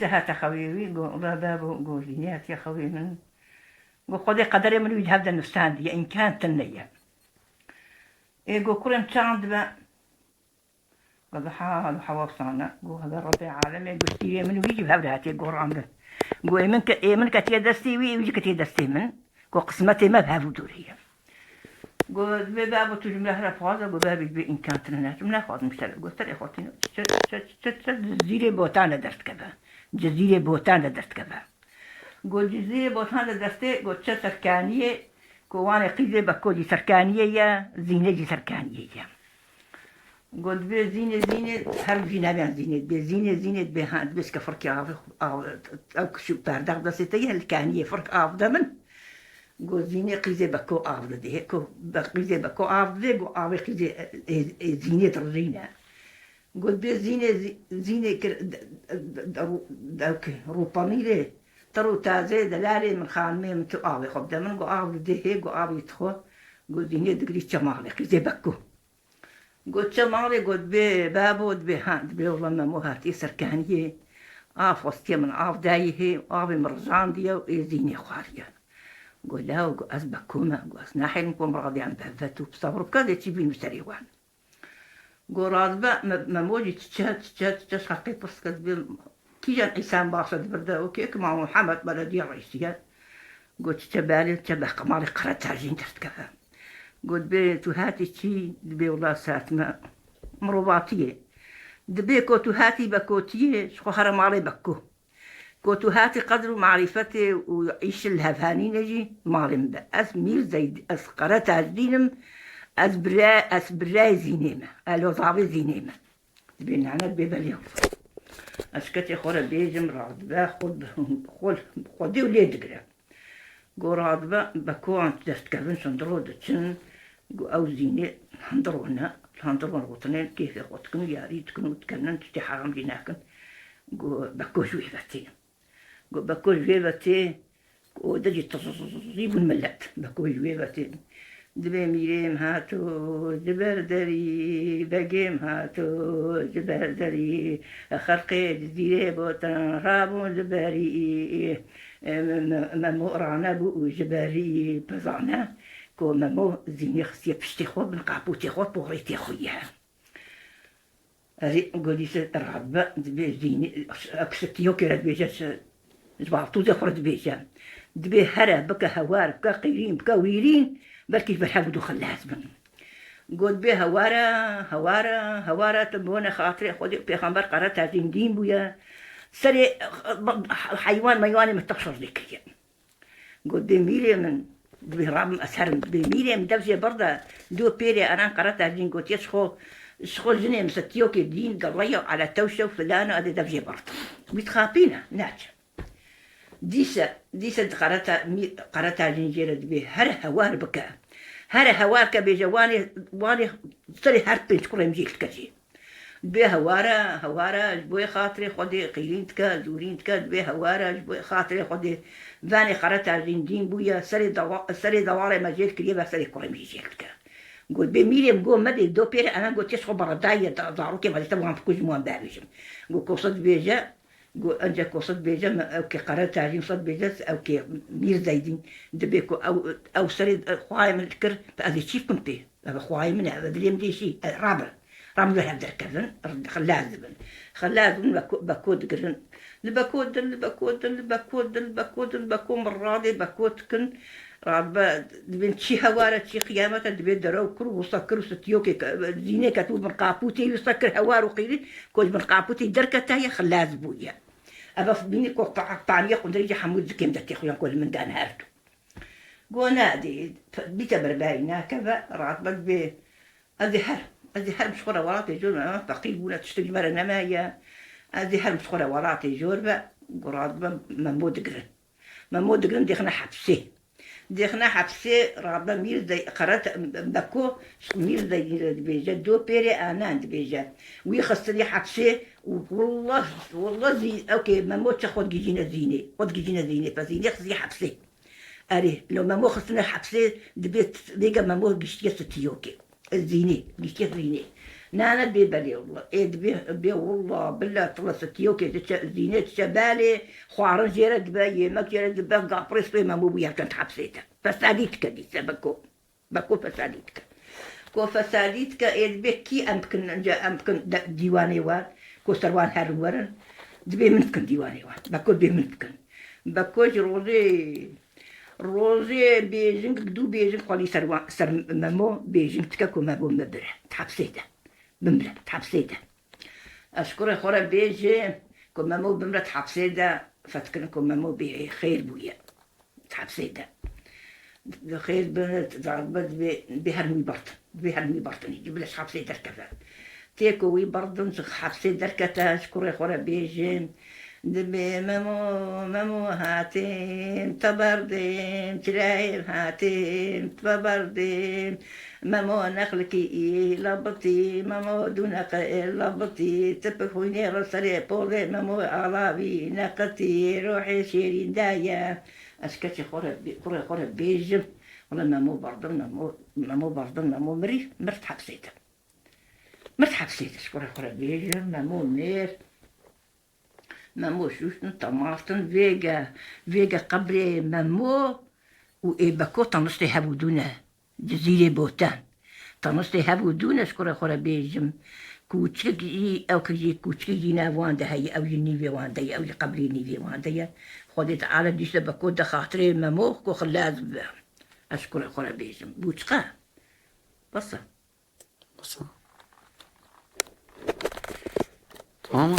هات خويوي بابو قولي هات يا خوي من وخذي قدري من يجهب ذا النستان دي إن كانت النية إيقو كل متعند بقى قد حال حواصانا قو هذا ربي عالم إيقو ستيري من ويجي بهذا هاتي قو رامل قو إيمن كتير دستي ويجي كتير دستي من قو قسمتي ما بها فدورية قو بابو تجمله رفاظة قو بابي بإن كانت الناس من أخذ مشترك قو ترى خوتين جزيرة بوتانا درت كذا جزيرة بوتانا درت كذا قول جزيرة بوتانا درتي قو تشا سركانية كواني قيزة بكودي سركانية يا زينة جي سركانية يا قول بي زينة هر زينة بيان زينة بي زينة بيهاند بس كفرق أو كشو بارداغ دستي الكانية فرق أفضل قول زينة قيزة بكو أفضل دي كو قيزة بكو أفضل قو أفضل قيزة زينة الزينة قول بي زينة روبانية ترو تازه دلالي من خانمي من تو آوي خب دمن قو آوي دهي قو آوي تخو قو زينة دقري چمالي قيزة بكو قو چمالي قو بي بابو دبي هاند بي والله ما موهاتي سركانية آف وستي من آف دايه آوي مرزان ديا وإي زينة خواريا قو لاو قو أز بكوما قو أز ناحي نكون راضي عن بهفتو بصبرو بكذا تشيبين مستريوان قو راضبا ما موجي تشات حقي بس كذبين كي جان إنسان باصد بردا وكيك مع محمد بلدي رئيسية قلت تبالي تبع قماري قرأت عجين درت كذا قلت بي تهاتي تي دبي والله ساعت ما مروباتية دبي كو تهاتي بكوتية شخو حرم علي بكو كو تهاتي قدر معرفتي وعيش الهفاني نجي مالم أس مير زيد أس قرأت عجينم أس براي زينيمة ألو ضعبي زينيمة دبي نعنى دبي باليوم أسكتي خورا بيجم رادبا خودي وليد قرا قو رادبا بكو عن دست كافن سندرو دتشن قو أو زيني هندرونا غوتنين كيف يخوتكن ياريتكن وتكنن تتي حرام جيناكن قو بكو جويبتي قو بكو جويبتي قو دجي تصيب الملات بكو جويبتي دبي ميريم هاتو جبردري بقيم هاتو جبردري خرقي جزيرة بوتان رابو جبري ممو رانا بو جبري بزانا كو ممو زيني خسية بشتي خو بنقابوتي خو بغريتي خويا قولي رب دبي زيني أكستيو كي دبي جبارتو زخرة دبي دبي هرا بكا هوار بكا قيرين بكا ويرين بلكي بحاولوا خلاص من قلت بيه هوارا تبونا خاطري خودي بيخمبر قرأت هزين دين بويا سري حيوان ميواني متقشر ذكية قلت بيه ميلي من بيه رام أسهرم بيه ميلي من دفزي برضه دو بيري أنا قرأت هزين قلت يسخول جنيه مستيوكي الدين قرية على توشة وفلانة هذا دفزي برضه بيتخافينا ناتش ديسة قرأتها جنجيرة دبي هر هوار بكا هر هوار كبيجا واني صري هربين شكرا مجيل كجي دبي هوارا جبوي خاطري خودي قيلينتكا زورينتكا دبي هوارا جبوي خاطري خودي فاني قرأتها جنجين بويا سري دواري مجيل كريبا سري كورا مجيلتكا قول بي ميريم قول مدي دو بيري أنا قلت يسخو برداية داروكي مالي تبغى بكوز موان بابيجم قول قصد بيجا قو أنجا كو صد بيجا أو كي قرأت عجين صد بيجا أو كي مير زايدين دبيكو أو سريد خواي من الكر فأذي شيف كنتي هذا خواي من هذا بليم دي شي رابع له هذا كذن خلازم بكود قرن البكود مرادي بكود كن رابع دبين شي هوارة شي قيامة دبين درو كرو وسكر وستيوكي زينة كتوب من قابوتي يسكر هوار وقيري كوز من قابوتي دركة هي خلاز بويا أبا بيني كو طعمية قندريجي حمود زكي مدتي خويا كل من دان هارتو قونا دي بيتبر باينا كذا راتبك بي الزهر مش خورا وراتي جور فقيل بولا تشتري مرة نمايا الزهر مش خورا وراتي جور با قراتبا ممود قرن ديخنا حبسي رابا مير زي قرات بكو مير زي بيجا دو بيري انان بيجا ويخسري حبسي والله زي اوكي ما موتش خد جيجينا زيني فزيني خزي حبسي اري لو ما مو خسنا حبسي دبيت ديجا ما مو جيشتي ستيوكي الزيني نانا بي بالي والله إيد بي والله بالله طلست يوكي زينات شبالي خوارن جيرة دباية ما جيرة دباية قابري صيمة مو بيها كنت حبسيتها فساديتك دي سبكو بكو فساديتك كو فساديتك إيد بي كي أمكن ديواني وان كو سروان هارورن دبي منتكن ديواني وان بكو بي منتكن بكو روزي بيجنك دو بيجنك قالي سر مامو بيجنك تكاكو مامو مبرح تحبسيته بمرة تحبسيده أشكر خورا بيجي كو مامو بمرة تحبسيده فتكنكو مامو بخير بويا تحبسيده بخير بنت ضربت بهرمي برطن يجيب لك حبسي دركة تيكو وي برضن حبسي دركة أشكر خورا بيجي دبي مامو هاتين تبردين تلايب هاتين تبردين مامو نخلكي لبطي مامو دونك لبطي تبخوني رسالي بولي مامو عربي نقتي روحي شيرين دايا أسكتي خورا بيجم والله مامو برضن مامو مرت حبسيته شكرا خورا بيجم مامو مير مامو شوشن طماطن فيجا قبري مامو وإباكو تنصتي هبودونا جزيرة بوتان تنصتي هبودونا شكرا خورا بيجم كوتشكي أو كوتشكي جينا واندا هي أو ينيفي واندا أو قبري نيفي واندا خودي تعالى ديش باكو دا خاطري مامو كو خلاز أشكرا خورا بيجم بوتشقا بصا تمام.